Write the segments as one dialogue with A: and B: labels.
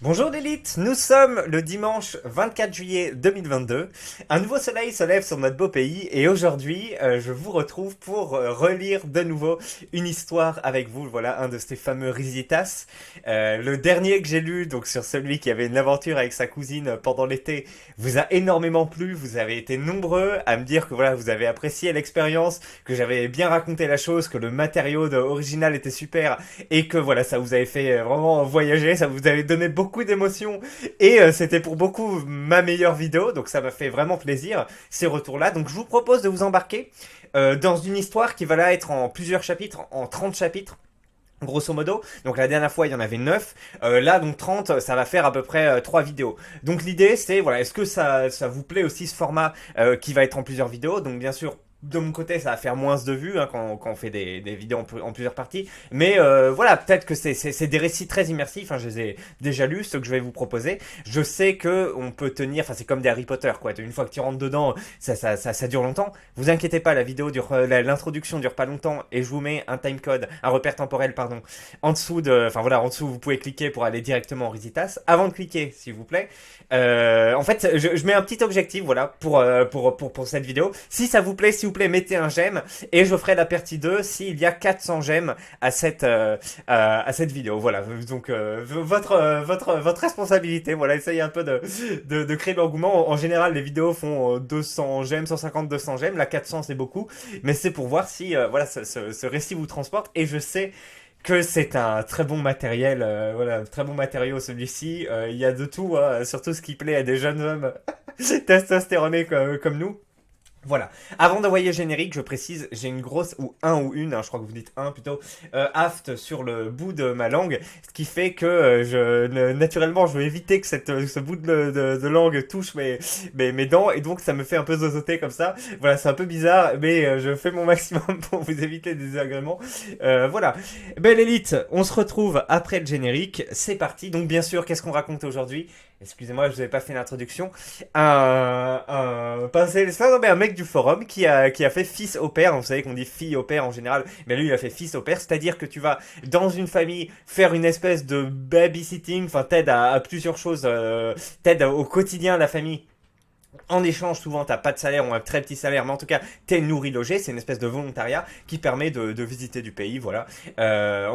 A: Bonjour l'élite, nous sommes le dimanche 24 juillet 2022. Un nouveau soleil se lève sur notre beau pays et aujourd'hui je vous retrouve pour relire de nouveau une histoire avec vous. Voilà un de ces fameux Risitas. Le dernier que j'ai lu, donc sur celui qui avait une aventure avec sa cousine pendant l'été, vous a énormément plu. Vous avez été nombreux à me dire que voilà vous avez apprécié l'expérience, que j'avais bien raconté la chose, que le matériau original était super et que voilà ça vous avait fait vraiment voyager, ça vous avait donné beaucoup d'émotions et c'était pour beaucoup ma meilleure vidéo, donc ça m'a fait vraiment plaisir ces retours là. Donc je vous propose de vous embarquer dans une histoire qui va là être en plusieurs chapitres, en 30 chapitres grosso modo. Donc la dernière fois il y en avait 9, là donc 30 ça va faire à peu près 3 vidéos. Donc l'idée c'est voilà, est-ce que ça vous plaît aussi ce format qui va être en plusieurs vidéos. Donc bien sûr de mon côté, ça va faire moins de vues hein, quand on fait des vidéos en plusieurs parties. Mais voilà, peut-être que c'est des récits très immersifs. Hein, je les ai déjà lus, ceux que je vais vous proposer. Je sais que on peut tenir, enfin c'est comme des Harry Potter, quoi. Une fois que tu rentres dedans, ça dure longtemps. Vous inquiétez pas, la vidéo dure, l'introduction dure pas longtemps. Et je vous mets un timecode, un repère temporel, pardon, en dessous de, enfin voilà, en dessous vous pouvez cliquer pour aller directement en Risitas. Avant de cliquer, s'il vous plaît. En fait, je mets un petit objectif, voilà, pour cette vidéo. Si ça vous plaît, s'il vous plaît, mettez un j'aime et je ferai la partie 2 s'il y a 400 j'aime à cette vidéo. Voilà, donc votre responsabilité. Voilà, essayez un peu de créer de l'engouement. En général, les vidéos font 200 j'aime, 150, 200 j'aime. La 400 c'est beaucoup, mais c'est pour voir si voilà ce récit vous transporte. Et je sais que c'est un très bon matériel, voilà, très bon matériau celui-ci. Il y a de tout, hein, surtout ce qui plaît à des jeunes hommes testostéronés comme nous. Voilà. Avant d'envoyer le générique, je précise, j'ai une grosse, ou un ou une, hein, je crois que vous dites un plutôt, aft sur le bout de ma langue, ce qui fait que naturellement, je veux éviter que ce bout de langue touche mes dents, et donc ça me fait un peu zozoter comme ça. Voilà, c'est un peu bizarre, mais je fais mon maximum pour vous éviter des désagréments. Voilà. Belle élite, on se retrouve après le générique, c'est parti. Donc bien sûr, qu'est-ce qu'on raconte aujourd'hui? Excusez-moi, je vous avais pas fait l'introduction. Un mec du forum qui a fait fils au père. Vous savez qu'on dit fille au père en général, mais lui il a fait fils au père, c'est-à-dire que tu vas dans une famille faire une espèce de babysitting, enfin t'aides à plusieurs choses, t'aides au quotidien la famille. En échange, souvent, t'as pas de salaire ou un très petit salaire, mais en tout cas, t'es nourri, logé. C'est une espèce de volontariat qui permet de visiter du pays, voilà.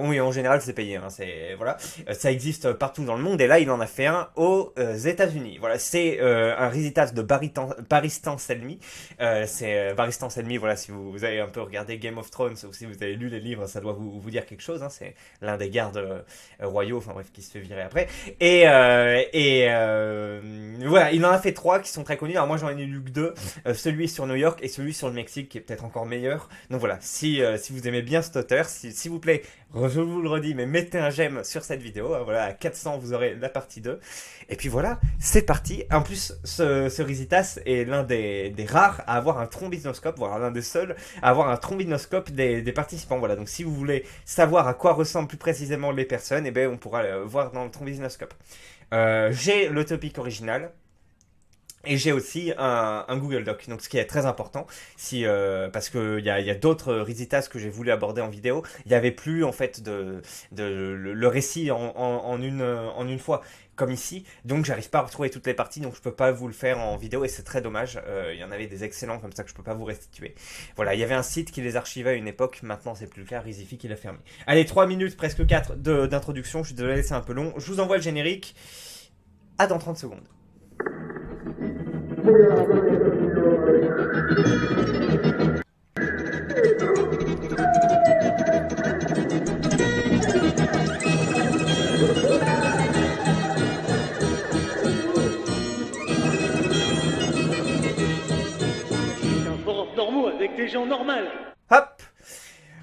A: Oui, en général, c'est payé, hein, c'est voilà. Ça existe partout dans le monde, et là, il en a fait un aux États-Unis. Voilà, c'est un Risitas de Baristan Selmy. C'est Baristan Selmy, voilà. Si vous avez un peu regardé Game of Thrones ou si vous avez lu les livres, ça doit vous dire quelque chose. Hein, c'est l'un des gardes royaux, enfin bref, qui se fait virer après. Voilà, il en a fait trois qui sont très connus. Alors moi j'en ai lu que deux, celui sur New York et celui sur le Mexique qui est peut-être encore meilleur. Donc voilà, si vous aimez bien cet auteur, s'il vous plaît, je vous le redis, mais mettez un j'aime sur cette vidéo. Voilà, à 400 vous aurez la partie 2. Et puis voilà, c'est parti. En plus, ce Risitas est l'un des rares à avoir un trombinoscope, voire l'un des seuls à avoir un trombinoscope des participants. Voilà, donc si vous voulez savoir à quoi ressemblent plus précisément les personnes, eh ben, on pourra le voir dans le trombinoscope. J'ai le topic original. Et j'ai aussi un Google Doc, donc ce qui est très important, parce que il y a d'autres Risitas que j'ai voulu aborder en vidéo. Il n'y avait plus en fait le récit en une fois comme ici, donc j'arrive pas à retrouver toutes les parties, donc je peux pas vous le faire en vidéo et c'est très dommage. Il y en avait des excellents comme ça que je peux pas vous restituer. Voilà, il y avait un site qui les archivait à une époque, maintenant c'est plus le cas. Risifi qui l'a fermé. Allez, 3 minutes, presque 4 d'introduction. Je suis désolé, c'est un peu long. Je vous envoie le générique. À dans 30 secondes.
B: Un forum normaux avec des gens normaux.
A: Hop!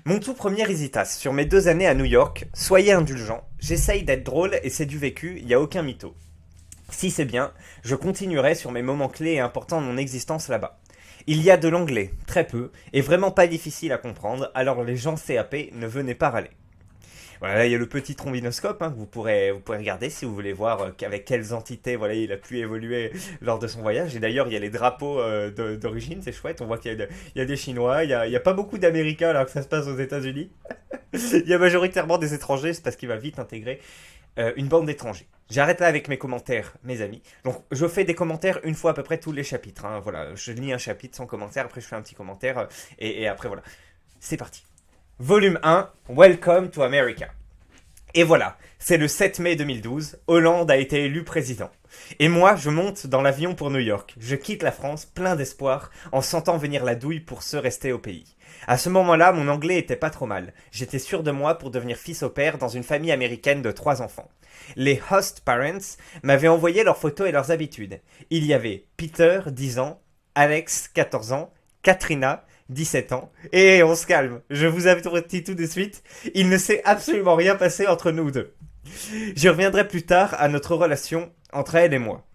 A: Mon tout premier Risitas sur mes 2 années à New York, soyez indulgents, j'essaye d'être drôle et c'est du vécu, il n'y a aucun mytho. Si c'est bien, je continuerai sur mes moments clés et importants de mon existence là-bas. Il y a de l'anglais, très peu, et vraiment pas difficile à comprendre, alors les gens CAP ne venaient pas râler. Voilà, là il y a le petit trombinoscope hein, que vous pourrez regarder si vous voulez voir avec quelles entités voilà, il a pu évoluer lors de son voyage. Et d'ailleurs il y a les drapeaux d'origine, c'est chouette, on voit qu'il y a des Chinois, il y a pas beaucoup d'Américains alors que ça se passe aux États-Unis. Il y a majoritairement des étrangers, c'est parce qu'il va vite intégrer une bande d'étrangers. j'arrête là avec mes commentaires, mes amis. Donc, je fais des commentaires une fois à peu près tous les chapitres. Hein. Voilà, je lis un chapitre sans commentaire, après je fais un petit commentaire, et après voilà. C'est parti. Volume 1, Welcome to America. Et voilà, c'est le 7 mai 2012, Hollande a été élu président. Et moi, je monte dans l'avion pour New York. Je quitte la France, plein d'espoir, en sentant venir la douille pour ceux restés au pays. À ce moment-là, mon anglais était pas trop mal. J'étais sûr de moi pour devenir fils au père dans une famille américaine de 3 enfants. Les host parents m'avaient envoyé leurs photos et leurs habitudes. Il y avait Peter, 10 ans, Alex, 14 ans, Katrina, 17 ans. Et on se calme, je vous avertis tout de suite, il ne s'est absolument rien passé entre nous deux. J'y reviendrai plus tard à notre relation entre elle et moi.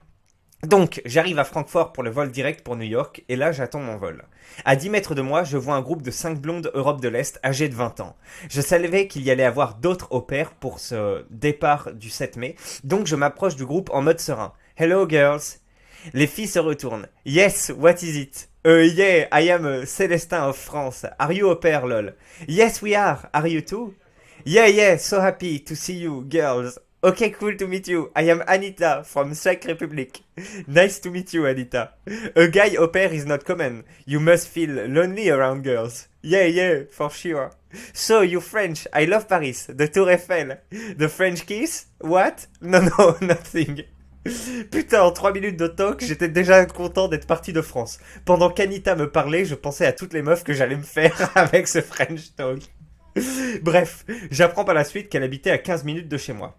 A: Donc, j'arrive à Francfort pour le vol direct pour New York, et là j'attends mon vol. À 10 mètres de moi, je vois un groupe de 5 blondes Europe de l'Est âgées de 20 ans. Je savais qu'il y allait avoir d'autres au pair pour ce départ du 7 mai, donc je m'approche du groupe en mode serein. Hello girls. Les filles se retournent. Yes, what is it? Yeah, I am Célestin of France. Are you au pair, lol? Yes, we are. Are you too? Yeah, so happy to see you, girls. Okay, cool to meet you. I am Anita from Czech Republic. Nice to meet you, Anita. A guy au pair is not common. You must feel lonely around girls. Yeah, for sure. So, you French. I love Paris. The Tour Eiffel. The French kiss? What? No, nothing. Putain, en 3 minutes de talk, j'étais déjà content d'être parti de France. Pendant qu'Anita me parlait, je pensais à toutes les meufs que j'allais me faire avec ce French talk. Bref, j'apprends par la suite qu'elle habitait à 15 minutes de chez moi.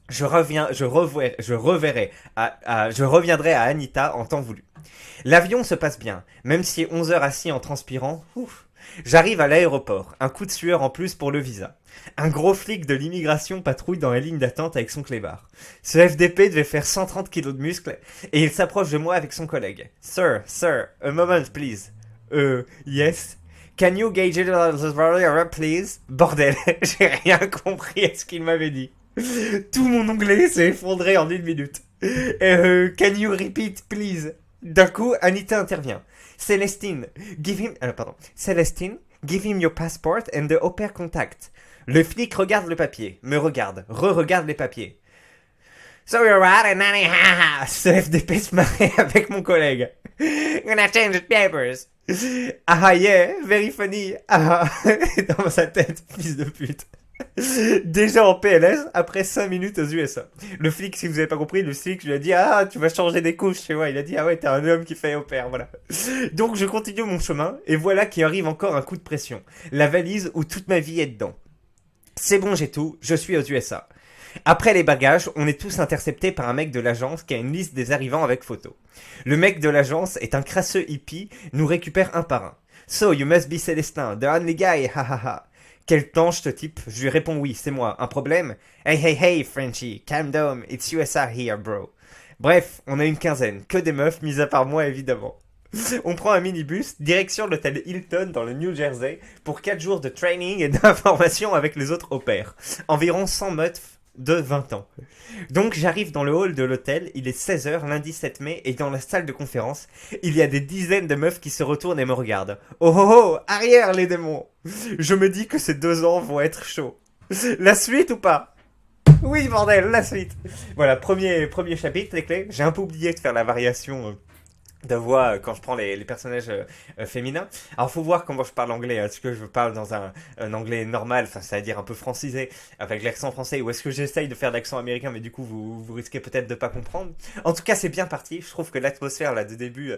A: Je reviendrai à Anita en temps voulu. L'avion se passe bien, même si 11 heures assis en transpirant, J'arrive à l'aéroport, un coup de sueur en plus pour le visa. Un gros flic de l'immigration patrouille dans la ligne d'attente avec son clébard. Ce FDP devait faire 130 kilos de muscles et il s'approche de moi avec son collègue. Sir, a moment please. Yes. Can you gauge it please? Bordel, j'ai rien compris à ce qu'il m'avait dit. Tout mon anglais s'est effondré en 1 minute. Can you repeat please? D'un coup, Anita intervient. Célestine, give him your passport and the au pair contact. Le flic regarde le papier, me regarde, re-regarde les papiers. So you're right and nanny ha ha. Ce FDP se marrait avec mon collègue. Gonna change the papers. Ah yeah, very funny. Ah dans sa tête, fils de pute. Déjà en PLS, après 5 minutes aux USA. Le flic, si vous avez pas compris, le flic lui a dit ah tu vas changer des couches chez moi. Il a dit ah ouais t'es un homme qui fait au pair, voilà. Donc je continue mon chemin et voilà qu'il arrive encore un coup de pression. La valise où toute ma vie est dedans. C'est bon, j'ai tout, je suis aux USA. Après les bagages, on est tous interceptés par un mec de l'agence qui a une liste des arrivants avec photo. Le mec de l'agence est un crasseux hippie, nous récupère un par un. So you must be Célestin, the only guy, ha ha ha. Quel planche ce type? Je lui réponds oui, c'est moi. Un problème? Hey, Frenchie, calm down, it's USA here, bro. Bref, on a une quinzaine, que des meufs, mis à part moi évidemment. On prend un minibus, direction l'hôtel Hilton dans le New Jersey, pour 4 jours de training et d'information avec les autres au pair. Environ 100 meufs de 20 ans. Donc j'arrive dans le hall de l'hôtel, il est 16h, lundi 7 mai, et dans la salle de conférence, il y a des dizaines de meufs qui se retournent et me regardent. Oh, arrière les démons! Je me dis que ces 2 ans vont être chauds. La suite ou pas? Oui, bordel, la suite! Voilà, premier chapitre, les clés. J'ai un peu oublié de faire la variation de voix quand je prends les personnages féminins. Alors faut voir comment je parle anglais. Est-ce que je parle dans un anglais normal, enfin c'est-à-dire un peu francisé avec l'accent français, ou est-ce que j'essaye de faire l'accent américain mais du coup vous risquez peut-être de pas comprendre. En tout cas c'est bien parti. Je trouve que l'atmosphère là de début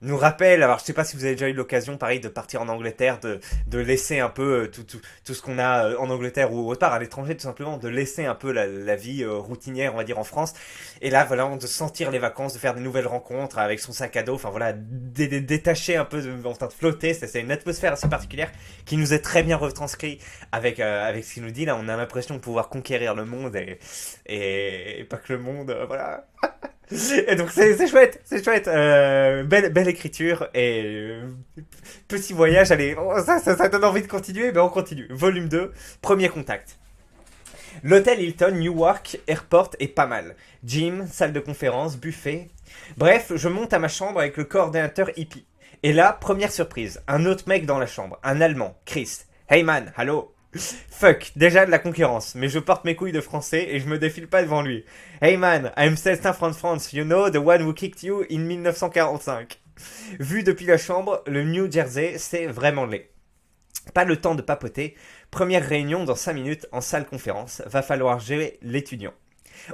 A: nous rappelle, alors je sais pas si vous avez déjà eu l'occasion pareil de partir en Angleterre, de laisser un peu tout ce qu'on a en Angleterre ou autre part à l'étranger, tout simplement de laisser un peu la vie routinière on va dire en France, et là voilà de sentir les vacances, de faire des nouvelles rencontres avec son sac à dos, enfin voilà détacher un peu, en train de flotter. C'est une atmosphère assez particulière qui nous est très bien retranscrit avec ce qu'il nous dit là. On a l'impression de pouvoir conquérir le monde et pas que le monde, voilà. Et donc c'est chouette, belle écriture et petit voyage, allez, ça donne envie de continuer, mais on continue. Volume 2, premier contact. L'hôtel Hilton Newark Airport est pas mal. Gym, salle de conférence, buffet. Bref, je monte à ma chambre avec le coordinateur hippie. Et là, première surprise, un autre mec dans la chambre, un Allemand, Chris. Hey man, hello. Fuck, déjà de la concurrence, mais je porte mes couilles de français et je me défile pas devant lui. Hey man, I'm Celestin from France, you know, the one who kicked you in 1945. Vu depuis la chambre, le New Jersey, c'est vraiment laid. Pas le temps de papoter, première réunion dans 5 minutes en salle conférence, va falloir gérer l'étudiant.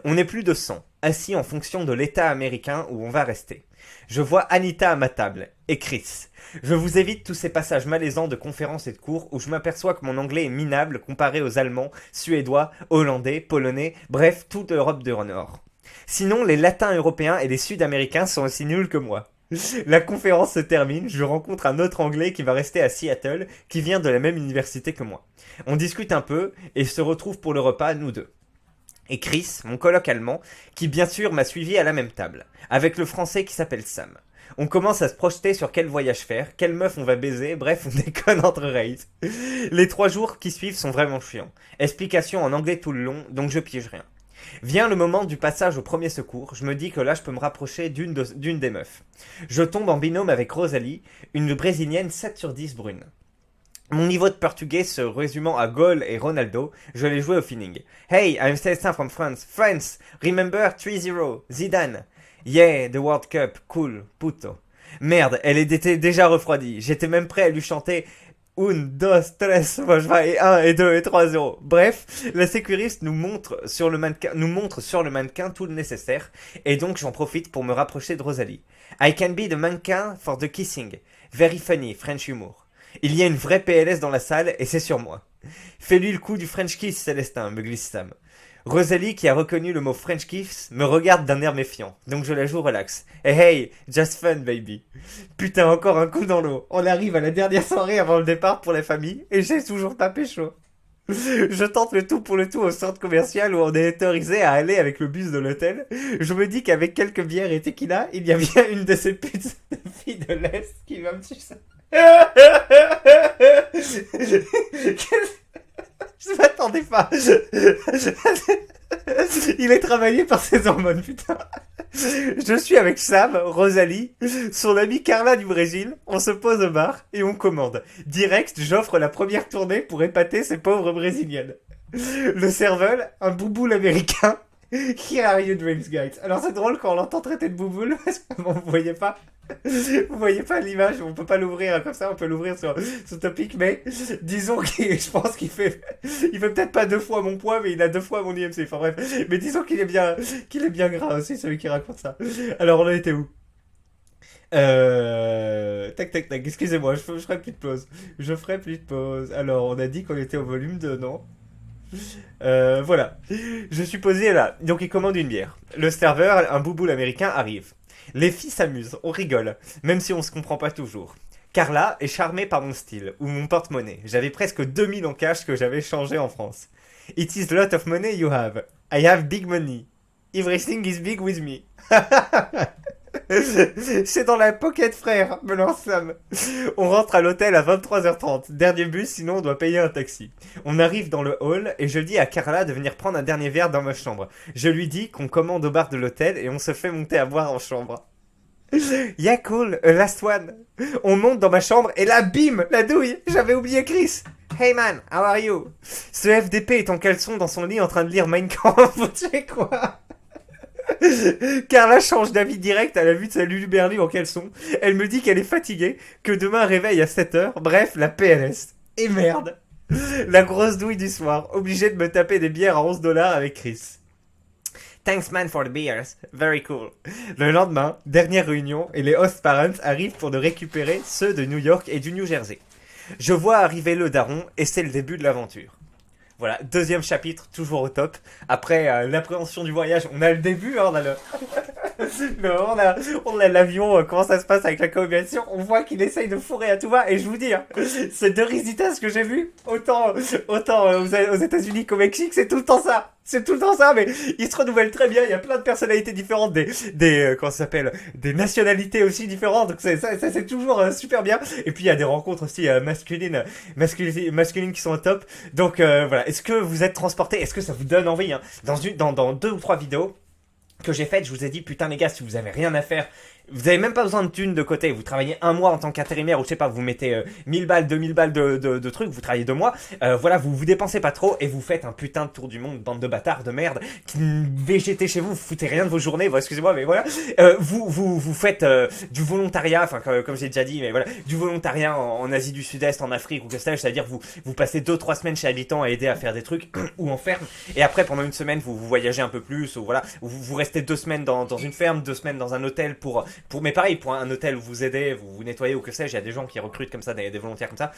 A: On est plus de 100, assis en fonction de l'état américain où on va rester. Je vois Anita à ma table, et Chris. Je vous évite tous ces passages malaisants de conférences et de cours où je m'aperçois que mon anglais est minable comparé aux Allemands, Suédois, Hollandais, Polonais, bref, toute l'Europe du Nord. Sinon, les Latins européens et les Sud-Américains sont aussi nuls que moi. La conférence se termine, je rencontre un autre Anglais qui va rester à Seattle, qui vient de la même université que moi. On discute un peu et se retrouve pour le repas, nous deux. Et Chris, mon coloc allemand, qui bien sûr m'a suivi à la même table, avec le français qui s'appelle Sam. On commence à se projeter sur quel voyage faire, quelle meuf on va baiser, bref, on déconne entre races. Les 3 jours qui suivent sont vraiment chiants. Explication en anglais tout le long, donc je pige rien. Vient le moment du passage au premier secours, je me dis que là je peux me rapprocher d'une des meufs. Je tombe en binôme avec Rosalie, une brésilienne 7 sur 10 brune. Mon niveau de portugais se résumant à Gol et Ronaldo, je l'ai joué au feeling. Hey, I'm Celestin from France. France, remember 3-0, Zidane. Yeah, the World Cup, cool, puto. Merde, elle était déjà refroidie. J'étais même prêt à lui chanter 1, 2, 3, moi je vais 1 et 2 et 3, 0. Bref, la sécuriste nous montre sur le mannequin tout le nécessaire, et donc j'en profite pour me rapprocher de Rosalie. I can be the mannequin for the kissing. Very funny, French humour. Il y a une vraie PLS dans la salle, et c'est sur moi. Fais-lui le coup du French kiss, Célestin, me glisse Sam. Rosalie, qui a reconnu le mot French kiss, me regarde d'un air méfiant, donc je la joue relax. Hey hey, just fun baby. Putain, encore un coup dans l'eau. On arrive à la dernière soirée avant le départ pour la famille, et j'ai toujours pas pécho. Je tente le tout pour le tout au centre commercial où on est autorisé à aller avec le bus de l'hôtel. Je me dis qu'avec quelques bières et tequila, il y a bien une de ces putes de filles de l'Est qui va me sucer. Je m'attendais pas. Il est travaillé par ses hormones, putain. Je suis avec Sam, Rosalie, son amie Carla du Brésil. On se pose au bar et on commande. Direct, j'offre la première tournée pour épater ces pauvres brésiliennes. Le serveur, un bouboule américain. Here are your drinks, guys. Alors c'est drôle quand on l'entend traiter de bouboule, parce que bon, vous voyez pas. Vous voyez pas l'image, on peut pas l'ouvrir comme ça, on peut l'ouvrir sur Topic, mais disons je pense qu'il fait peut-être pas 2 fois mon poids, mais il a 2 fois mon IMC, enfin bref, mais disons qu'il est bien gras aussi, celui qui raconte ça. Alors on a été où? Tac, excusez-moi, je ferai plus de pause. Alors on a dit qu'on était au volume 2, non? Voilà. Je suis posé là, donc il commande une bière. Le serveur, un bouboule américain, arrive. Les filles s'amusent, on rigole, même si on se comprend pas toujours. Carla est charmée par mon style, ou mon porte-monnaie. J'avais presque 2000 en cash que j'avais changé en France. It is a lot of money you have. I have big money. Everything is big with me. C'est dans la pocket, frère, me lance Sam. On rentre à l'hôtel à 23h30. Dernier bus, sinon on doit payer un taxi. On arrive dans le hall et je dis à Carla de venir prendre un dernier verre dans ma chambre. Je lui dis qu'on commande au bar de l'hôtel et on se fait monter à boire en chambre. Yeah, cool, last one. On monte dans ma chambre et là, bim, la douille. J'avais oublié Chris. Hey man, how are you? Ce FDP est en caleçon dans son lit en train de lire Mein Kampf. Tu sais quoi? Carla change d'avis direct à la vue de sa Luluberlu en caleçon. Elle me dit qu'elle est fatiguée, que demain réveille à 7h. Bref, la PLS. Et merde. La grosse douille du soir. Obligé de me taper des bières à 11$ avec Chris. Thanks man for the beers. Very cool. Le lendemain, dernière réunion et les host parents arrivent pour nous récupérer ceux de New York et du New Jersey. Je vois arriver le daron et c'est le début de l'aventure. Voilà, 2e chapitre, toujours au top. Après l'appréhension du voyage, on a le début, hein, on a l'avion, comment ça se passe avec la communication. On voit qu'il essaye de fourrer à tout va. Et je vous dis, hein, ces 2 Risitas que j'ai vus, autant aux États-Unis qu'au Mexique, c'est tout le temps ça. C'est tout le temps ça, mais ils se renouvellent très bien. Il y a plein de personnalités différentes, comment ça s'appelle, des nationalités aussi différentes. Donc ça c'est toujours super bien. Et puis il y a des rencontres aussi masculines qui sont au top. Donc voilà. Est-ce que vous êtes transporté? Est-ce que ça vous donne envie, hein, dans 2 ou 3 vidéos? que j'ai faite, je vous ai dit, putain les gars, si vous avez rien à faire, vous avez même pas besoin de thunes de côté, vous travaillez un mois en tant qu'intérimaire, ou je sais pas, vous mettez 1000 balles, 2000 balles de trucs, vous travaillez 2 mois, voilà, vous dépensez pas trop, et vous faites un putain de tour du monde, bande de bâtards de merde, qui végétez chez vous, vous foutez rien de vos journées, bon, excusez-moi, mais voilà, vous faites du volontariat, enfin, comme j'ai déjà dit, mais voilà, du volontariat en Asie du Sud-Est, en Afrique, ou que sais-je, c'est-à-dire vous passez 2-3 semaines chez Habitant à aider à faire des trucs, ou en ferme, et après, pendant une semaine, vous voyagez un peu plus, ou voilà, vous restez 2 semaines dans une ferme, 2 semaines dans un hôtel mais pareil, pour un hôtel où vous aidez, vous nettoyez ou que sais-je, il y a des gens qui recrutent comme ça, des volontaires comme ça.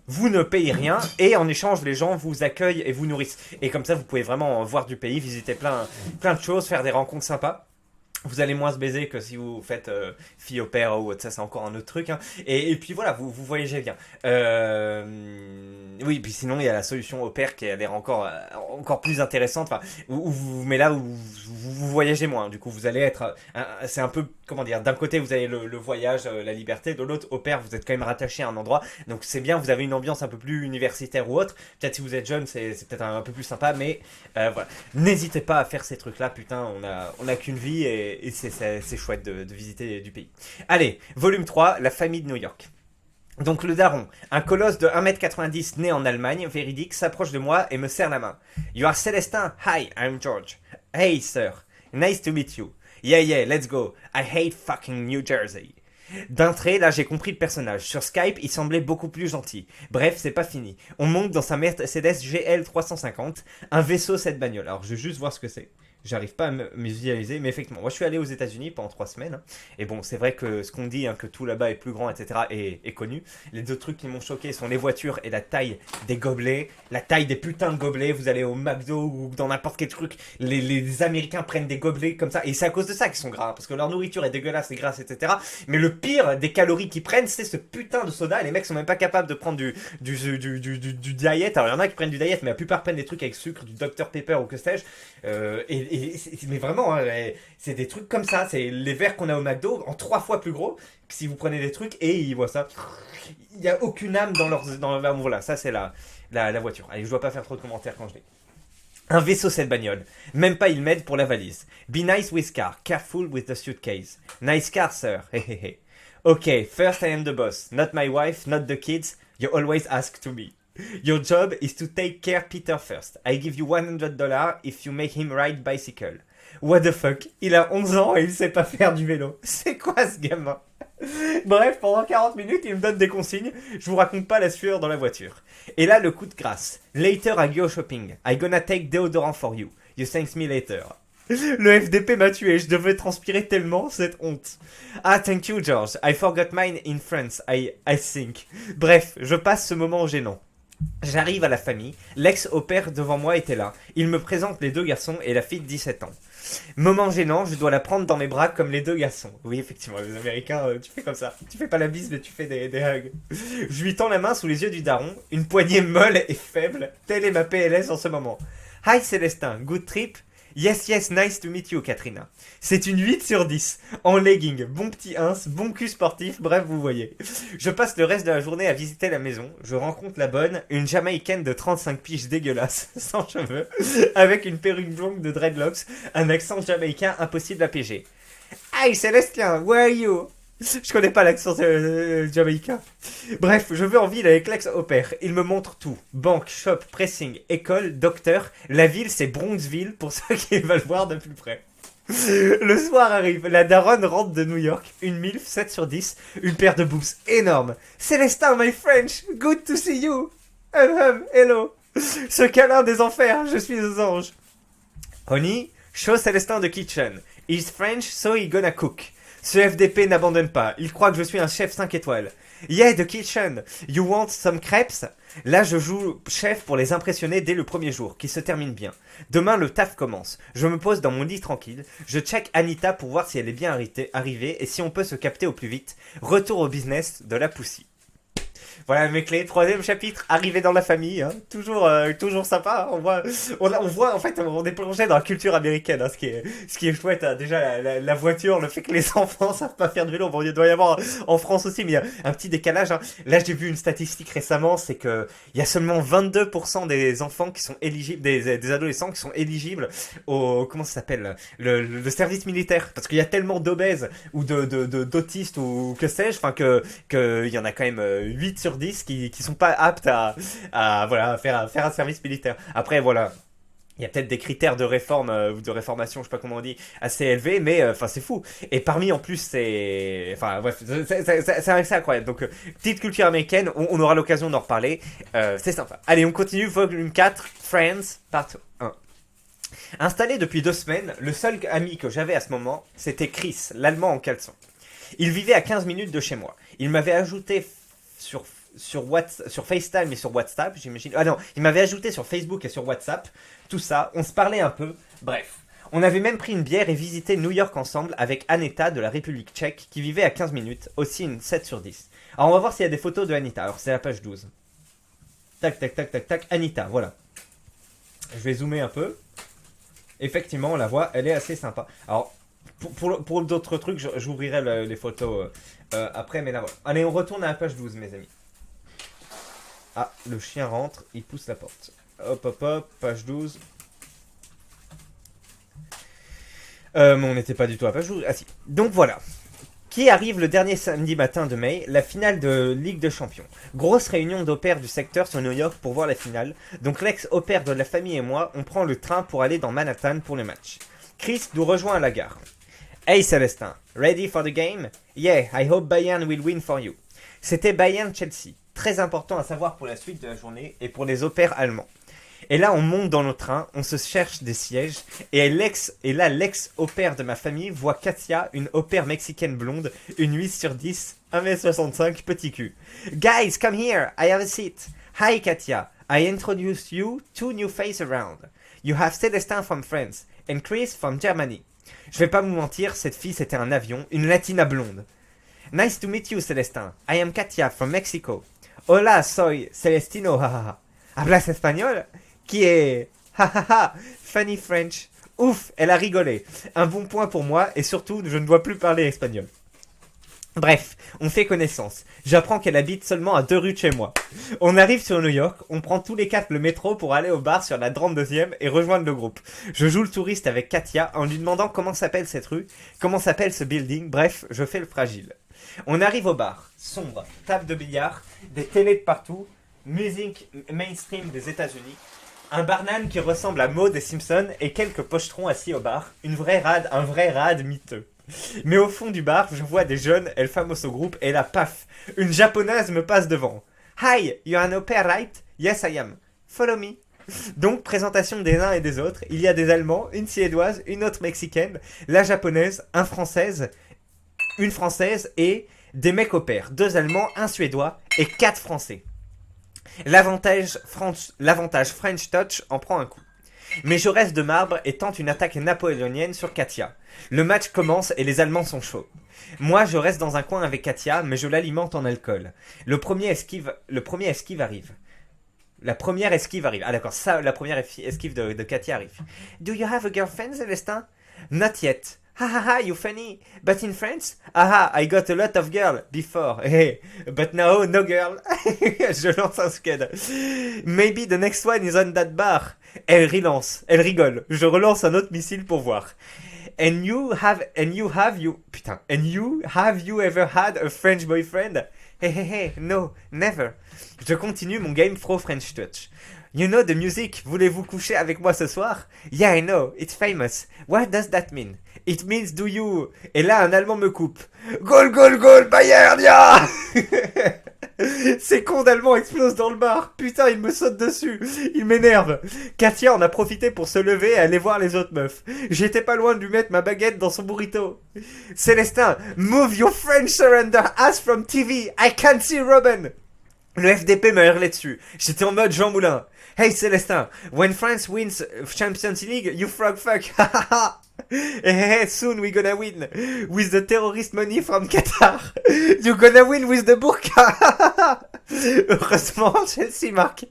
A: Vous ne payez rien et en échange, les gens vous accueillent et vous nourrissent. Et comme ça, vous pouvez vraiment voir du pays, visiter plein de choses, faire des rencontres sympas. Vous allez moins se baiser que si vous faites fille au père ou autre, ça c'est encore un autre truc. Hein. Et puis voilà, vous voyagez bien. Oui, puis sinon il y a la solution au père qui a l'air encore plus intéressante. Enfin, mais là où vous voyagez moins. Du coup, vous allez être, c'est un peu, comment dire, d'un côté vous avez le voyage, la liberté, de l'autre au père vous êtes quand même rattaché à un endroit. Donc c'est bien, vous avez une ambiance un peu plus universitaire ou autre. Peut-être si vous êtes jeune, c'est peut-être un peu plus sympa, mais voilà. N'hésitez pas à faire ces trucs-là, putain, on a qu'une vie et c'est chouette de visiter du pays. Allez, volume 3, la famille de New York. Donc le daron, un colosse de 1m90 né en Allemagne, véridique, s'approche de moi et me serre la main. You are Célestin? Hi, I'm George. Hey sir, nice to meet you. Yeah, let's go. I hate fucking New Jersey. D'un trait, là j'ai compris le personnage. Sur Skype, il semblait beaucoup plus gentil. Bref, c'est pas fini. On monte dans sa Mercedes GL 350, un vaisseau cette bagnole. Alors je vais juste voir ce que c'est. J'arrive pas à me visualiser, mais effectivement, moi je suis allé aux États-Unis pendant 3 semaines. Hein, et bon, c'est vrai que ce qu'on dit, hein, que tout là-bas est plus grand, etc., est connu. Les deux trucs qui m'ont choqué sont les voitures et la taille des gobelets. La taille des putains de gobelets. Vous allez au McDo ou dans n'importe quel truc, les Américains prennent des gobelets comme ça. Et c'est à cause de ça qu'ils sont gras, parce que leur nourriture est dégueulasse et grasse, etc. Mais le pire des calories qu'ils prennent, c'est ce putain de soda. Et les mecs sont même pas capables de prendre du diet. Alors il y en a qui prennent du diet, mais la plupart prennent des trucs avec sucre, du Dr Pepper ou que sais-je. Mais vraiment, hein, c'est des trucs comme ça. C'est les verres qu'on a au McDo en 3 fois plus gros que si vous prenez des trucs et ils voient ça. Il n'y a aucune âme dans leur. Voilà, ça c'est la voiture. Allez, je dois pas faire trop de commentaires quand je l'ai. Un vaisseau cette bagnole. Même pas il m'aide pour la valise. Be nice with car. Careful with the suitcase. Nice car, sir. Hehehe. Okay, first I am the boss. Not my wife, not the kids. You always ask to me. Your job is to take care Peter first. I give you $100 if you make him ride bicycle. What the fuck? Il a 11 ans et il sait pas faire du vélo. C'est quoi ce gamin? Bref, pendant 40 minutes, il me donne des consignes. Je vous raconte pas la sueur dans la voiture. Et là, le coup de grâce. Later I go shopping. I gonna take deodorant for you. You thanks me later. Le FDP m'a tué, je devais transpirer tellement, cette honte. Ah, thank you, George. I forgot mine in France, I think. Bref, je passe ce moment gênant. J'arrive à la famille, l'ex-au-père devant moi était là. Il me présente les 2 garçons et la fille de 17 ans. Moment gênant, je dois la prendre dans mes bras comme les 2 garçons. Oui, effectivement, les Américains, tu fais comme ça. Tu fais pas la bise, mais tu fais des hugs. Je lui tends la main sous les yeux du daron, une poignée molle et faible. Telle est ma PLS en ce moment. Hi Célestin, good trip? Yes, nice to meet you, Katrina. C'est une 8 sur 10. En legging, bon petit ins, bon cul sportif, bref, vous voyez. Je passe le reste de la journée à visiter la maison. Je rencontre la bonne, une Jamaïcaine de 35 piges dégueulasse, sans cheveux, avec une perruque blonde de dreadlocks, un accent jamaïcain impossible à piéger. Hi, Célestin, where are you? Je connais pas l'accent jamaïcain. Bref, je vais en ville avec l'ex-au-pair. Il me montre tout. Banque, shop, pressing, école, docteur. La ville, c'est Bronxville pour ceux qui veulent voir de plus près. Le soir arrive. La daronne rentre de New York. Une MILF, 7 sur 10. Une paire de boobs énorme. Célestin, my French. Good to see you. Hello. Ce câlin des enfers. Je suis aux anges. Honey, show Célestin the kitchen. He's French, so he gonna cook. Ce FDP n'abandonne pas. Il croit que je suis un chef 5 étoiles. Yeah, the kitchen. You want some crepes? Là, je joue chef pour les impressionner dès le premier jour, qui se termine bien. Demain, le taf commence. Je me pose dans mon lit tranquille. Je check Anita pour voir si elle est bien arrivée et si on peut se capter au plus vite. Retour au business de la poussie. Voilà mes clés, troisième chapitre, arrivé dans la famille, hein. Toujours sympa, hein. On voit en fait, on est plongé dans la culture américaine, hein, ce qui est chouette, hein. Déjà la voiture, le fait que les enfants savent pas faire de vélo, bon il doit y avoir en France aussi, mais il y a un petit décalage, hein. Là j'ai vu une statistique récemment, c'est que il y a seulement 22% des enfants qui sont éligibles, des adolescents qui sont éligibles au, comment ça s'appelle, le service militaire, parce qu'il y a tellement d'obèses ou d'autistes ou que sais-je, enfin que il y en a quand même 8 sur 10 qui sont pas aptes à faire un service militaire. Après voilà, il y a peut-être des critères de réforme ou de réformation, je sais pas comment on dit, assez élevés, mais enfin c'est fou. Et parmi en plus c'est, enfin bref, c'est incroyable. Donc petite culture américaine, on aura l'occasion d'en reparler. C'est sympa. Allez, on continue. Volume 4, Friends, part 1. Installé depuis 2 semaines, le seul ami que j'avais à ce moment, c'était Chris, l'allemand en caleçon. Il vivait à 15 minutes de chez moi. Il m'avait ajouté sur FaceTime et sur WhatsApp, j'imagine. Ah non, il m'avait ajouté sur Facebook et sur WhatsApp. Tout ça, on se parlait un peu. Bref, on avait même pris une bière et visité New York ensemble avec Aneta de la République tchèque qui vivait à 15 minutes, aussi une 7 sur 10. Alors on va voir s'il y a des photos de Anita. Alors c'est la page 12. Tac, tac, tac, tac, tac. Anita, voilà. Je vais zoomer un peu. Effectivement, on la voit, elle est assez sympa. Alors, pour d'autres trucs, j'ouvrirai les photos après, mais là, voilà. Allez, on retourne à la page 12, mes amis. Ah, le chien rentre, il pousse la porte. Hop, hop, hop, page 12. Mais on n'était pas du tout à la page 12. Ah si. Donc voilà. Qui arrive le dernier samedi matin de mai, la finale de Ligue des Champions. Grosse réunion d'opères du secteur sur New York pour voir la finale. Donc l'ex-opère de la famille et moi, on prend le train pour aller dans Manhattan pour le match. Chris nous rejoint à la gare. Hey Célestin, ready for the game? Yeah, I hope Bayern will win for you. C'était Bayern-Chelsea. Très important à savoir pour la suite de la journée et pour les opères allemands. Et là, on monte dans le train, on se cherche des sièges, et là, l'ex-opère de ma famille voit Katia, une opère mexicaine blonde, une 8 sur 10, 1m65, petit cul. Guys, come here, I have a seat. Hi Katia, I introduce you 2 new faces around. You have Celestin from France, and Chris from Germany. Je vais pas vous mentir, cette fille c'était un avion, une latina blonde. Nice to meet you, Celestin. I am Katia from Mexico. Hola, soy Celestino, hahaha. Hablas espagnol? Qui est hahaha, funny French. Ouf, elle a rigolé. Un bon point pour moi et surtout, je ne dois plus parler espagnol. Bref, on fait connaissance. J'apprends qu'elle habite seulement à 2 rues de chez moi. On arrive sur New York, on prend tous les 4 le métro pour aller au bar sur la 32e et rejoindre le groupe. Je joue le touriste avec Katia en lui demandant comment s'appelle cette rue, comment s'appelle ce building, bref, je fais le fragile. On arrive au bar, sombre, table de billard, des télés de partout, musique mainstream des États-Unis. Un barman qui ressemble à Maud des Simpsons et quelques pochetrons assis au bar. Un vrai rad miteux. Mais au fond du bar, je vois des jeunes, El Famoso Group, et là, paf, une japonaise me passe devant. Hi, you're an opera, right? Yes, I am. Follow me. Donc, présentation des uns et des autres. Il y a des Allemands, une Suédoise, une autre Mexicaine, la japonaise, une Française et des mecs au pair. 2 Allemands, un Suédois et 4 Français. L'avantage French Touch en prend un coup. Mais je reste de marbre et tente une attaque napoléonienne sur Katia. Le match commence et les Allemands sont chauds. Moi, je reste dans un coin avec Katia, mais je l'alimente en alcool. La première esquive arrive. Ah d'accord, ça, la première esquive de Katia arrive. Do you have a girlfriend, Célestin? Not yet. Ha ha ha, you funny. But in France? Aha, I got a lot of girl before. Hey, but now no girl. Je lance un scud. Maybe the next one is on that bar. Elle rigole. Je relance un autre missile pour voir. And you have you ever had a French boyfriend? Hey, no, never. Je continue mon game pro French Touch. You know the music, voulez-vous coucher avec moi ce soir? Yeah, I know, it's famous. What does that mean? It means do you... Et là, un Allemand me coupe. Goal, goal, goal, Bayern, ya. Ces cons d'Allemands explosent dans le bar. Putain, il me saute dessus. Il m'énerve. Katia en a profité pour se lever et aller voir les autres meufs. J'étais pas loin de lui mettre ma baguette dans son burrito. Célestin, move your French surrender ass from TV. I can't see Robin. Le FDP m'a hurlé dessus. J'étais en mode Jean Moulin. Hey Célestin, when France wins Champions League, you frog fuck. Hey, soon we gonna win with the terrorist money from Qatar. You gonna win with the burqa. Heureusement, Chelsea marque.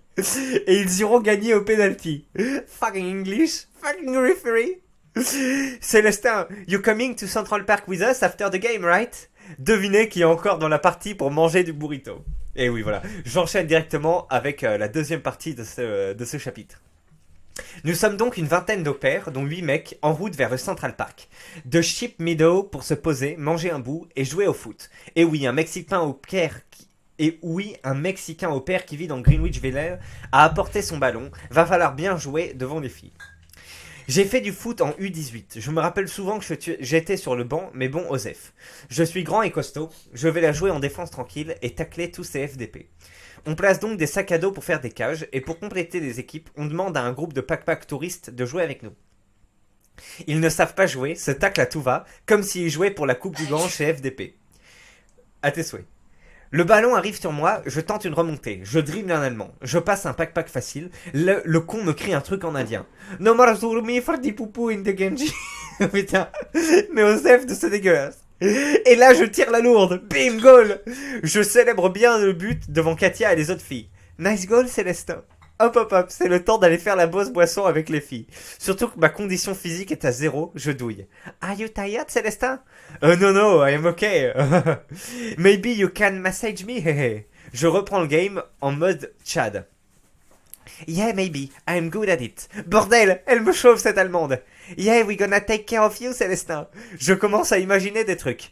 A: Et ils iront gagner au penalty. Fucking English. Fucking referee. Célestin, you coming to Central Park with us after the game, right? Devinez qui est encore dans la partie pour manger du burrito. Et oui, voilà. J'enchaîne directement avec la deuxième partie de ce chapitre. Nous sommes donc une vingtaine au pair, dont 8 mecs, en route vers le Central Park. De Sheep Meadow pour se poser, manger un bout et jouer au foot. Et oui, un Mexicain au pair qui vit dans Greenwich Village a apporté son ballon. Va falloir bien jouer devant les filles. J'ai fait du foot en U18. Je me rappelle souvent que j'étais sur le banc, mais bon, Osef. Je suis grand et costaud. Je vais la jouer en défense tranquille et tacler tous ces FDP. On place donc des sacs à dos pour faire des cages, et pour compléter les équipes, on demande à un groupe de pack-pack touristes de jouer avec nous. Ils ne savent pas jouer, se taclent à tout va, comme s'ils jouaient pour la Coupe du Grand chez FDP. À tes souhaits. Le ballon arrive sur moi, je tente une remontée, je dribble un allemand, je passe un pack-pack facile, le con me crie un truc en indien. No more zurmi for the poupou in the Genji. Putain, mais Osef de ce dégueulasse. Et là je tire la lourde, bim, goal. Je célèbre bien le but devant Katia et les autres filles. Nice goal Célestin. Hop hop hop, c'est le temps d'aller faire la bosse boisson avec les filles. Surtout que ma condition physique est à 0, je douille. Are you tired Célestin? No, I am okay. Maybe you can massage me, hehe. Je reprends le game en mode Chad. Yeah, maybe, I'm good at it. Bordel, elle me chauffe cette allemande. Yeah, we gonna take care of you, Célestin. Je commence à imaginer des trucs.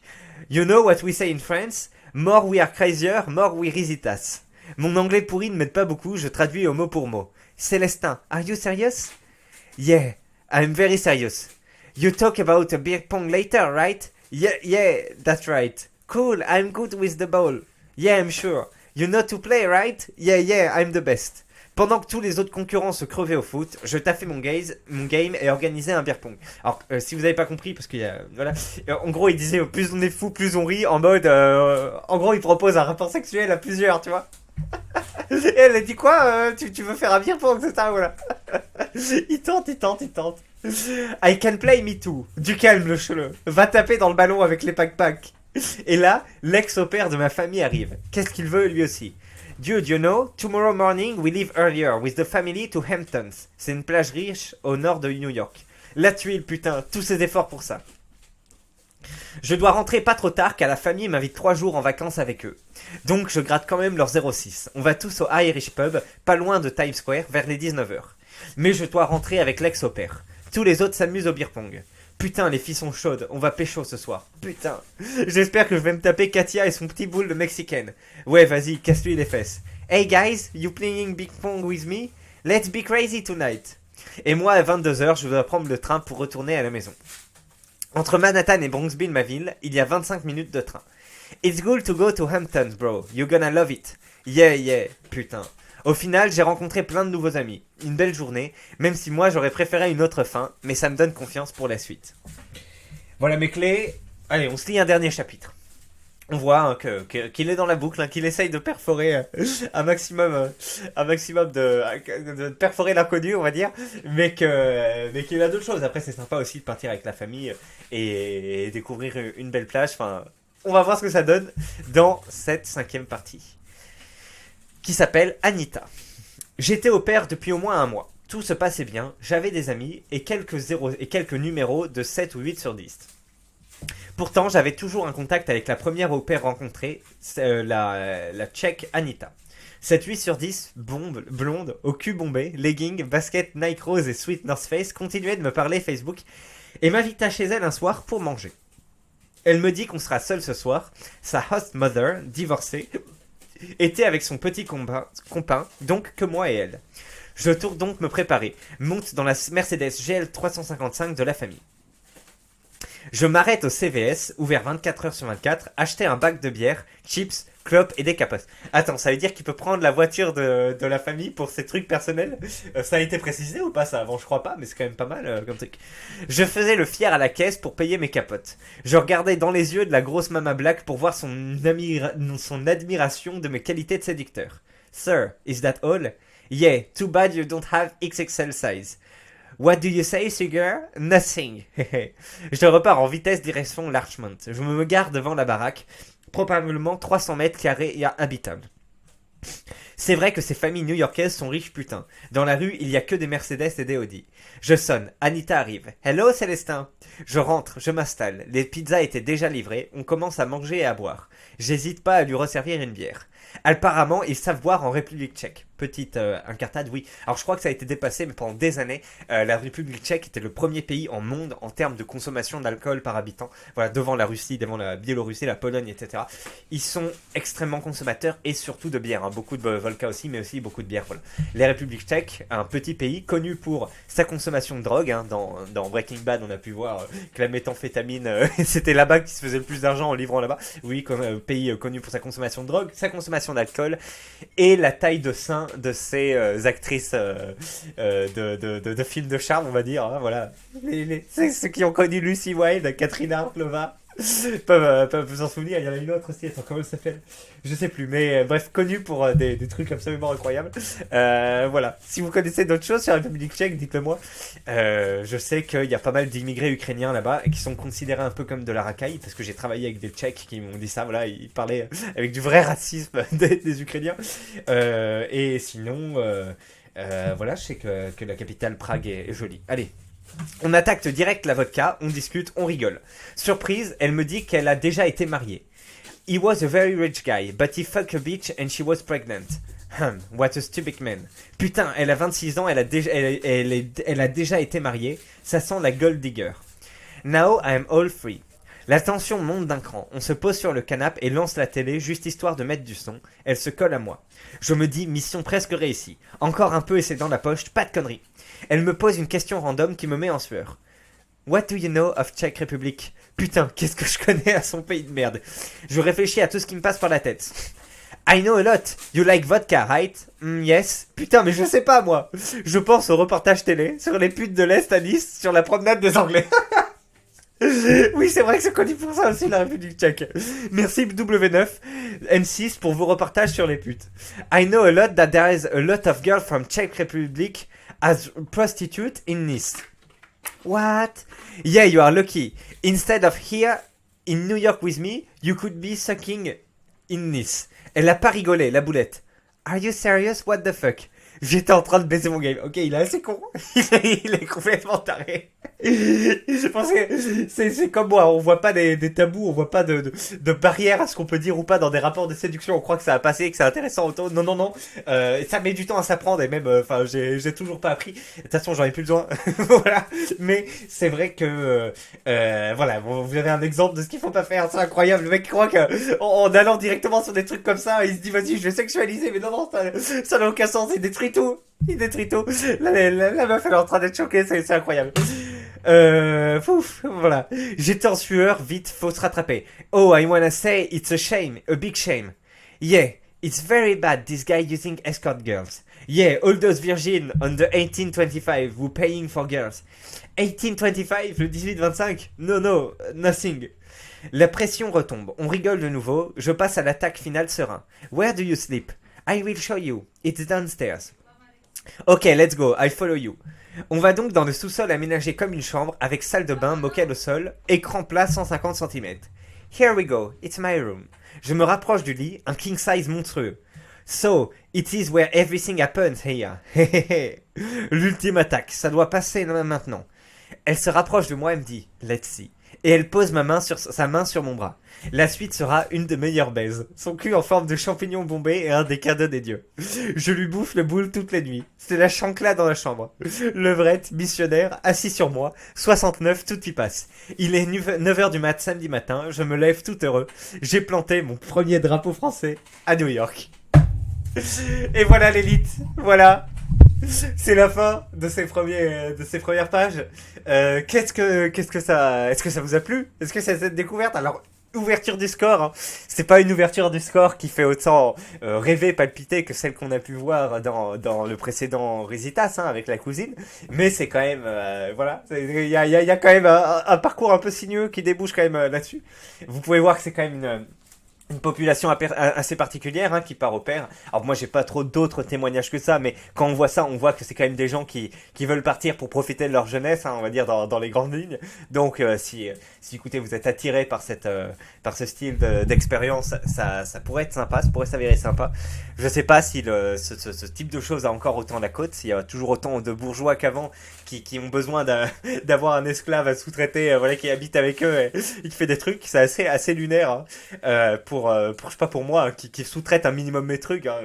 A: You know what we say in France? More we are crazier, more we risitas. Mon anglais pourri ne m'aide pas beaucoup, je traduis au mot pour mot. Célestin, are you serious? Yeah, I'm very serious. You talk about a beer pong later, right? Yeah, that's right. Cool, I'm good with the ball. Yeah, I'm sure. You know to play, right? Yeah, I'm the best. Pendant que tous les autres concurrents se crevaient au foot, je taffais mon game et organisais un beer pong. Alors, si vous n'avez pas compris, parce qu'il y a... Voilà. En gros, il disait, plus on est fou, plus on rit, en mode... en gros, il propose un rapport sexuel à plusieurs, tu vois. Et elle a dit quoi tu veux faire un beer pong, c'est ça, voilà. Il tente. I can play me too. Du calme, le cheleux. Va taper dans le ballon avec les pack-pack. Et là, l'ex-au-pair de ma famille arrive. Qu'est-ce qu'il veut, lui aussi? Dude, you know, tomorrow morning we leave earlier with the family to Hamptons. C'est une plage riche au nord de New York. La tuile, putain, tous ses efforts pour ça. Je dois rentrer pas trop tard car la famille m'invite 3 jours en vacances avec eux. Donc je gratte quand même leur 06. On va tous au Irish Pub, pas loin de Times Square, vers les 19h. Mais je dois rentrer avec l'ex au pair. Tous les autres s'amusent au beer pong. Putain, les filles sont chaudes, on va pécho ce soir. Putain. J'espère que je vais me taper Katia et son petit boule de mexicaine. Ouais, vas-y, casse-lui les fesses. Hey guys, you playing beer pong with me? Let's be crazy tonight. Et moi, à 22h, je dois prendre le train pour retourner à la maison. Entre Manhattan et Bronxville, ma ville, il y a 25 minutes de train. It's good to go to Hamptons, bro. You're gonna love it. Yeah, putain. Au final, j'ai rencontré plein de nouveaux amis. Une belle journée, même si moi j'aurais préféré une autre fin, mais ça me donne confiance pour la suite. Voilà mes clés. Allez, on se lit un dernier chapitre. On voit qu'il est dans la boucle, qu'il essaye de perforer un maximum de perforer l'inconnu, on va dire, mais qu'il a d'autres choses. Après, c'est sympa aussi de partir avec la famille et découvrir une belle plage. Enfin, on va voir ce que ça donne dans cette 5e partie, qui s'appelle Anita. J'étais au pair depuis au moins 1 mois. Tout se passait bien, j'avais des amis et quelques numéros de 7 ou 8 sur 10. Pourtant, j'avais toujours un contact avec la première au pair rencontrée, la tchèque Anita. Cette 8 sur 10, blonde, au cul bombé, legging, basket Nike Rose et sweat North Face, continuait de me parler Facebook et m'invita chez elle un soir pour manger. Elle me dit qu'on sera seul ce soir, sa host mother, divorcée, était avec son petit compagnon, donc que moi et elle. Je tourne donc me préparer, monte dans la Mercedes GL 355 de la famille. Je m'arrête au CVS, ouvert 24 heures sur 24, acheter un bac de bière, chips, clopes et des capotes. Attends, ça veut dire qu'il peut prendre la voiture de la famille pour ses trucs personnels? Ça a été précisé ou pas ça avant? Je crois pas, mais c'est quand même pas mal comme truc. Je faisais le fier à la caisse pour payer mes capotes. Je regardais dans les yeux de la grosse Mama Black pour voir son admiration de mes qualités de séducteur. Sir, is that all? Yeah, too bad you don't have XXL size. What do you say, sugar? Nothing. Je repars en vitesse direction Larchmont. Je me gare devant la baraque, probablement 300 mètres carrés et habitable. C'est vrai que ces familles new-yorkaises sont riches putain. Dans la rue, il y a que des Mercedes et des Audi. Je sonne, Anita arrive. Hello Célestin. Je rentre, je m'installe. Les pizzas étaient déjà livrées, on commence à manger et à boire. J'hésite pas à lui resservir une bière. Apparemment, ils savent boire en République tchèque. Petite incartade, oui. Alors je crois que ça a été dépassé, mais pendant des années, la République tchèque était le premier pays en monde en termes de consommation d'alcool par habitant. Voilà, devant la Russie, devant la Biélorussie, la Pologne, etc. Ils sont extrêmement consommateurs et surtout de bière. Hein. Beaucoup de vodka aussi, mais aussi beaucoup de bière. Voilà. Les Républiques tchèques, un petit pays connu pour sa consommation de drogue. Hein. Dans Breaking Bad, on a pu voir que la méthamphétamine, c'était là-bas qu'ils se faisaient le plus d'argent en livrant là-bas. Oui, comme pays connu pour sa consommation de drogue, sa consommation d'alcool et la taille de sein de ces actrices de films de charme, on va dire. Hein, voilà. Ceux qui ont connu Lucy Wilde, Katrina Arplova peuvent s'en souvenir. Il y en a une autre aussi. Attends, comment elle s'appelle? Je sais plus. Mais bref, connue pour des trucs absolument incroyables. Voilà. Si vous connaissez d'autres choses sur la République tchèque, dites-le moi. Je sais qu'il y a pas mal d'immigrés ukrainiens là-bas et qui sont considérés un peu comme de la racaille parce que j'ai travaillé avec des Tchèques qui m'ont dit ça. Voilà, ils parlaient avec du vrai racisme des Ukrainiens. Et sinon, voilà, je sais que la capitale Prague est jolie. Allez. On attaque direct la vodka, on discute, on rigole. Surprise, elle me dit qu'elle a déjà été mariée. He was a very rich guy, but he fucked a bitch and she was pregnant. What a stupid man. Putain, elle a 26 ans, elle a déjà été mariée. Ça sent la gold digger. Now I am all free. La tension monte d'un cran. On se pose sur le canapé et lance la télé juste histoire de mettre du son. Elle se colle à moi. Je me dis mission presque réussie. Encore un peu et c'est dans la poche, pas de conneries. Elle me pose une question random qui me met en sueur. What do you know of Czech Republic? Putain, qu'est-ce que je connais à son pays de merde. Je réfléchis à tout ce qui me passe par la tête. I know a lot. You like vodka, right? Yes. Putain, mais je sais pas moi. Je pense au reportage télé sur les putes de l'Est à Nice, sur la promenade des Anglais. Oui, c'est vrai que c'est connu pour ça aussi, la République tchèque. Merci W9, M6 pour vos reportages sur les putes. I know a lot that there is a lot of girls from Czech Republic as prostitute in Nice. What? Yeah, you are lucky. Instead of here in New York with me, you could be sucking in Nice. Elle a pas rigolé, la boulette. Are you serious? What the fuck? J'étais en train de baiser mon game. Ok, il est assez con. Il est complètement taré. Je pense que c'est comme moi. On voit pas des tabous, on voit pas de barrières à ce qu'on peut dire ou pas dans des rapports de séduction. On croit que ça a passé, que c'est intéressant autant. Non, non, non. Ça met du temps à s'apprendre et même, enfin, j'ai toujours pas appris. De toute façon, j'en ai plus besoin. Voilà. Mais c'est vrai que, voilà, vous avez un exemple de ce qu'il faut pas faire. C'est incroyable. Le mec croit que en allant directement sur des trucs comme ça, il se dit vas-y, je vais sexualiser. Mais non, non, ça n'a aucun sens. Il détruit tout. Il détruit tout. La meuf, elle est en train d'être choquée. C'est incroyable. Voilà. J'étais en sueur, vite, faut se rattraper. Oh, I wanna say it's a shame, a big shame. Yeah, it's very bad, this guy using escort girls. Yeah, all those virgin on the 1825 who paying for girls. 1825, le 18-25? No, no, nothing. La pression retombe, on rigole de nouveau, je passe à l'attaque finale serein. Where do you sleep? I will show you, it's downstairs. Ok, let's go, I follow you. On va donc dans le sous-sol aménagé comme une chambre avec salle de bain, moquette au sol, écran plat 150 cm. Here we go, it's my room. Je me rapproche du lit, un king size monstrueux. So, it is where everything happens here. L'ultime attaque, ça doit passer maintenant. Elle se rapproche de moi et me dit, let's see. Et elle pose sa main sur mon bras. La suite sera une des meilleures baises. Son cul en forme de champignon bombé est un des cadeaux des dieux. Je lui bouffe le boule toutes les nuits. C'est la chancla dans la chambre. Levrette, missionnaire, assis sur moi. 69, tout y passe. Il est 9h du samedi matin. Je me lève tout heureux. J'ai planté mon premier drapeau français à New York. Et voilà l'élite. Voilà. C'est la fin de ces premières pages. Qu'est-ce que ça, est-ce que ça vous a plu? Est-ce que c'est cette découverte? Alors, ouverture du score, hein. C'est pas une ouverture du score qui fait autant rêver, palpiter que celle qu'on a pu voir dans le précédent Risitas, hein, avec la cousine. Mais c'est quand même, voilà, il y a quand même un parcours un peu sinueux qui débouche quand même là-dessus. Vous pouvez voir que c'est quand même une population assez particulière, hein, qui part au pair. Alors moi j'ai pas trop d'autres témoignages que ça, mais quand on voit ça, on voit que c'est quand même des gens qui veulent partir pour profiter de leur jeunesse, hein, on va dire dans les grandes lignes. Donc si écoutez vous êtes attiré par par ce style d'expérience, ça pourrait être sympa, ça pourrait s'avérer sympa. Je sais pas si ce type de choses a encore autant la cote, s'il y a toujours autant de bourgeois qu'avant qui ont besoin d'avoir un esclave à sous-traiter, voilà, qui habite avec eux et qui fait des trucs. C'est assez lunaire, hein, je sais pas, pour moi, hein, qui sous-traite un minimum mes trucs, hein,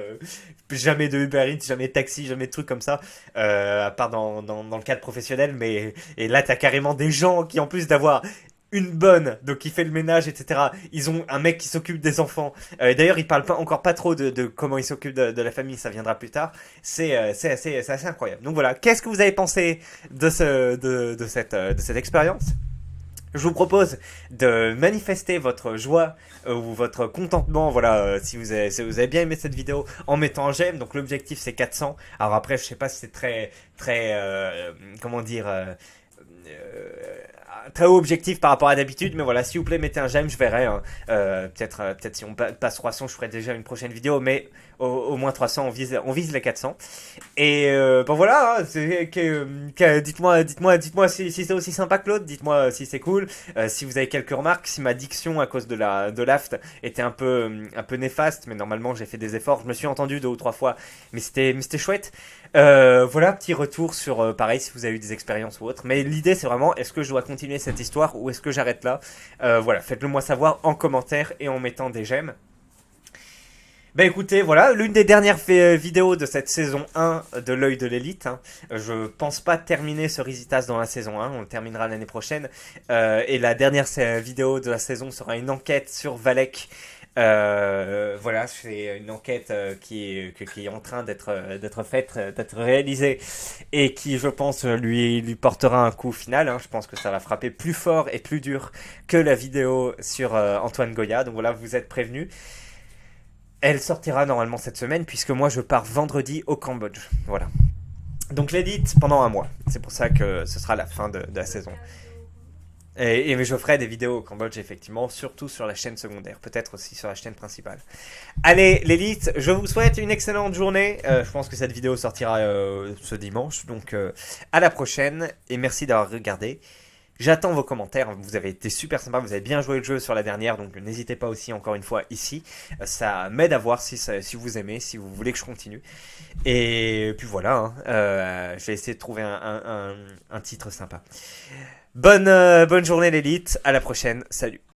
A: jamais de Uber Eats, jamais de taxi, jamais de trucs comme ça, à part dans le cadre professionnel, mais et là t'as carrément des gens qui, en plus d'avoir une bonne, donc qui fait le ménage, etc. Ils ont un mec qui s'occupe des enfants. D'ailleurs, il parle encore pas trop de comment il s'occupe de la famille, ça viendra plus tard. C'est assez incroyable. Donc voilà, qu'est-ce que vous avez pensé de cette expérience? Je vous propose de manifester votre joie ou votre contentement, voilà, si vous avez bien aimé cette vidéo, en mettant un j'aime. Donc l'objectif c'est 400. Alors après, je sais pas si c'est très, comment dire, très haut objectif par rapport à d'habitude, mais voilà, s'il vous plaît, mettez un j'aime, je verrai, hein. Peut-être si on passe 300, je ferai déjà une prochaine vidéo, mais au moins 300, on vise les 400. Et bon voilà, hein, dites-moi si c'est aussi sympa que l'autre, dites-moi si c'est cool, si vous avez quelques remarques, si ma diction à cause de l'aft était un peu néfaste, mais normalement j'ai fait des efforts, je me suis entendu 2 ou 3 fois, mais c'était chouette. Voilà, petit retour sur pareil si vous avez eu des expériences ou autres. Mais l'idée c'est vraiment, est-ce que je dois continuer cette histoire ou est-ce que j'arrête là? Voilà, faites-le moi savoir en commentaire et en mettant des j'aime. Bah écoutez, voilà, l'une des dernières vidéos de cette saison 1 de l'œil de l'élite, hein. Je pense pas terminer ce Risitas dans la saison 1, on le terminera l'année prochaine. Et la dernière vidéo de la saison sera une enquête sur Valek. Voilà, c'est une enquête qui est en train d'être faite, d'être réalisée et qui, je pense, lui portera un coup final, hein. Je pense que ça va frapper plus fort et plus dur que la vidéo sur Antoine Goya. Donc voilà, vous êtes prévenus. Elle sortira normalement cette semaine puisque moi je pars vendredi au Cambodge. Voilà. Donc l'élite pendant un mois. C'est pour ça que ce sera la fin de la saison. Mais je ferai des vidéos au Cambodge, effectivement, surtout sur la chaîne secondaire, peut-être aussi sur la chaîne principale. Allez, l'élite, je vous souhaite une excellente journée. Je pense que cette vidéo sortira ce dimanche, donc à la prochaine, et merci d'avoir regardé. J'attends vos commentaires, vous avez été super sympa, vous avez bien joué le jeu sur la dernière, donc n'hésitez pas aussi encore une fois ici. Ça m'aide à voir si vous aimez, si vous voulez que je continue. Et puis voilà, hein, je vais essayer de trouver un titre sympa. Bonne journée l'élite, à la prochaine, salut.